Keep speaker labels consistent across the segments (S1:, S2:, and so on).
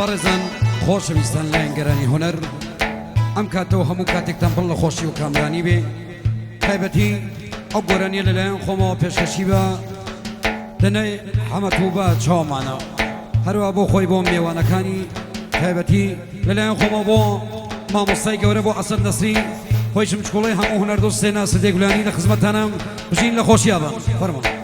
S1: بەڕێزان خۆشەویستان لایەن گەرانی هونەر ئەم کاتەوە هەموو کاتێکتان پڕ لە خۆشی و کامرانی بێ تایبەتی ئەو گۆرانیە لەلایەن خۆمەوە پێشکەشی بە دەنەی حەمەتوبە چاومانە هەروە بۆ خۆی بۆ میێوانەکانی تایبەتی لەلایەن خۆمەوە بۆ مامۆستای گەورە بۆ ئەسەد نەسری خۆیشم چکۆڵەی هەموو هونەردۆست سێنا سەدەی گولانی لە خزمەتتانم بژین لە خۆشییا بە فەرموو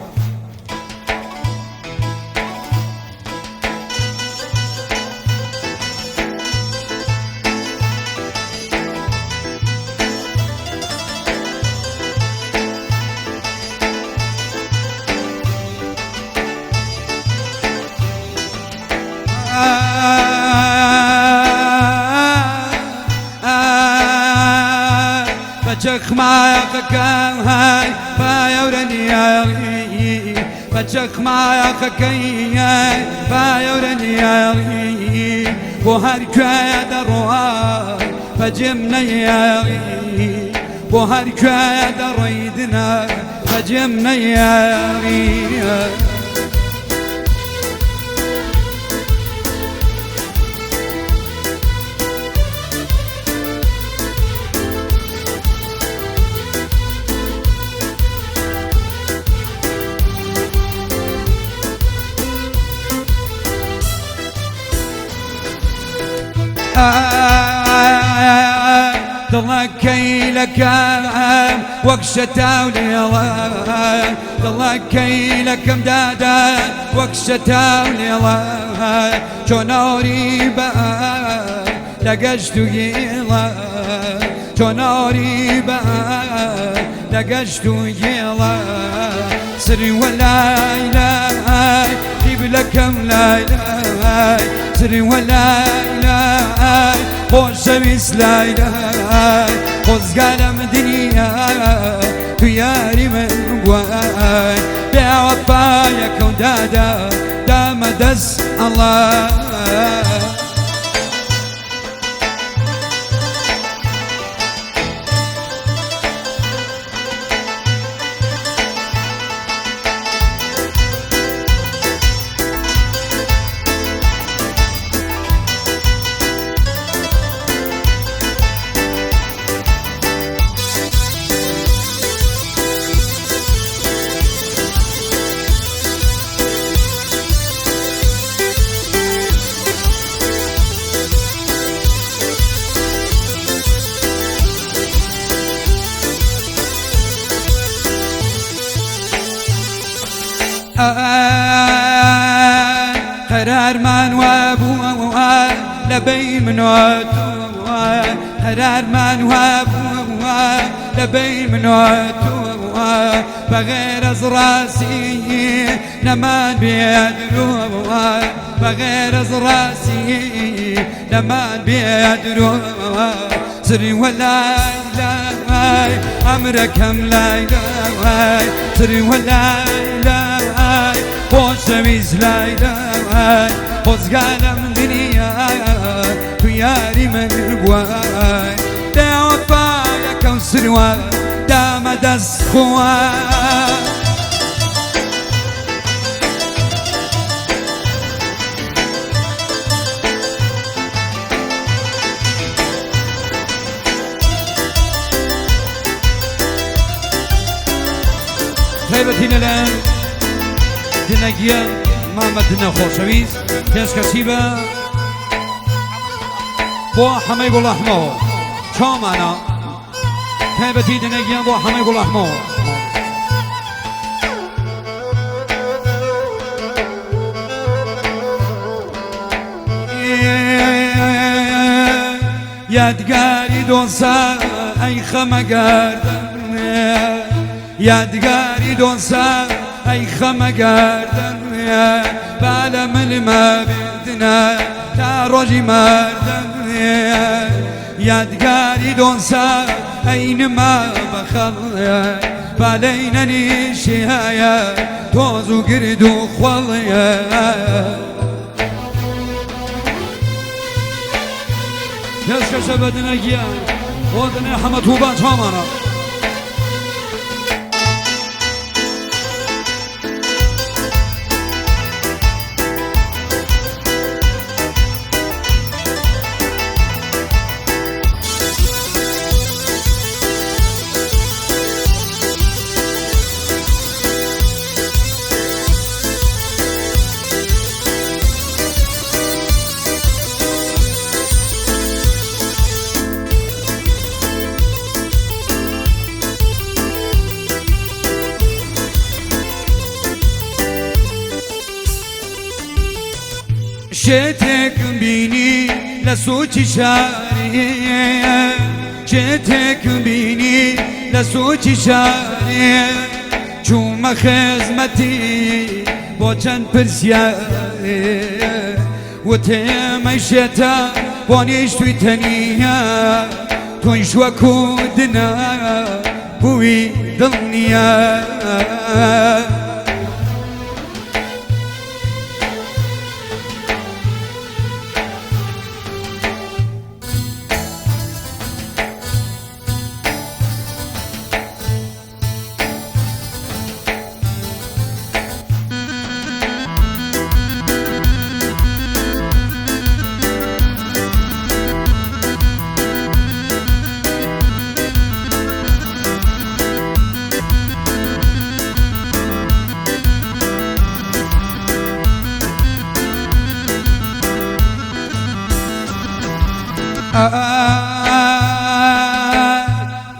S2: چخماقەکەم های پایەورەنیاڵی بە چخماقەکەی های پایەورەنیاڵی بۆ هەر کوێیە دەڕۆی بەجێم نەیاڵی بۆ هەر کوێیە دەڕۆیدنە بەجێم نەیاڵی دڵەکەی لەکەم وەک شەتاو لێڵە دڵەکەی لەکەم دادا وەک شەتاو لێڵە چۆنۆری بە لە گەشت و گێڵە چۆنۆری بە لە گەشت و گێڵە سری وەلای لای دیبلەکەم لای لای سری وەلای لای خۆشەویست لای لای خۆزگارم دنیا تو یاری من بووای بێوەفایەکە و دادا دامە دەست ئەڵڵا قرارمان وابووە لەبەی منۆتووە قرارمان وابووە لەبەی منۆتووە بەغێر ئەز ڕاستی نەمان بێدرۆوە بەغێر ئەز ڕاستی نەمان بێدرۆوە سری وەلای لای ئەمرەکەم لای لای سری وەلای لای خۆشەویست لای لای خۆزگارم دنیا تو یاری من بووای بێوەفایەکە و سروە دامە دەست خۆوە
S1: تایبەتی لەلایەن دنەگیە مامە دنە خۆشەویست پێشکەشی بە بۆ حەمەی گوڵەحمەوە چۆمانە تایبەتی دنەگیە بۆ حەمەی گوڵەحمەوە
S2: یادگاری دۆسە ئەی خەمەگەردن یادگاری دۆسە ئەی خەمەگەردن با لە ملمە بێدنە تا ڕۆژی مەردن یادگاری دۆسە ئەی نما بەخەڵ با لەی نەنیشی هەیە تۆز و گرد و خۆڵە
S1: پێشکەشە بە دنەگیە بۆ دنێ حەمەتوبە چۆمانە
S2: شتك بيني لسوچ شاري شتك بيني لسوچ شاري چوم خزمتي بوچن پرسياري وتمشيتا وانيش توي تنيا تويش وكودنا بوي ضمنيا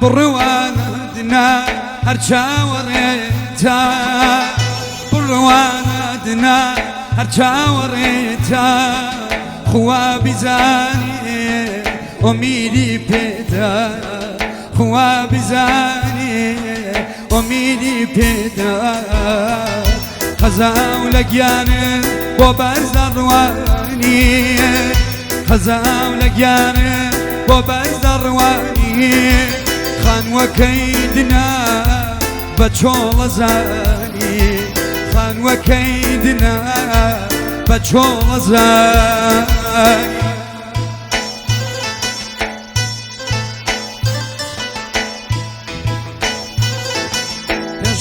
S2: بروادنا هرشاوريتا بروادنا هرشاوريتا خوا بزاني أميدي بيتا خوا بزاني أميدي بيتا خزاو لقيان وبرز الرواني خزاو لقيان وبرز الرواني خان وكيدنا بچول زاني خان وكيدنا بچول زاني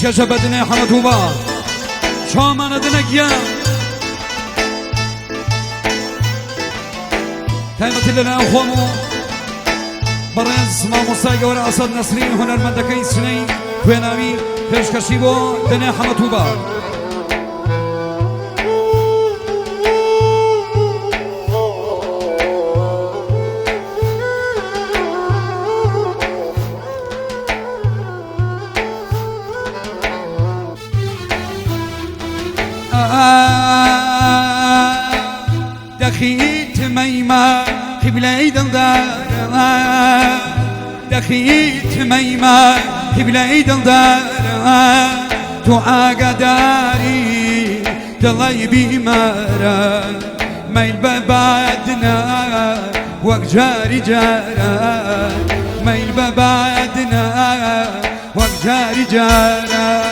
S2: شاشة بدنا حمدوبا شو ما ندنك يا تايمة لنا أخوانو برنس ما مصايقة ولا أصد نسرين هنر مندكين سنين كوينامي فيش كشيبو دنا حمدوبا دخيت ميمة قبلة دلدار دخيت ميمة قبلة دلدار تعاق داري دلي بمارا ميل ببادنا وقجاري جارا ميل ببادنا وقجاري جارا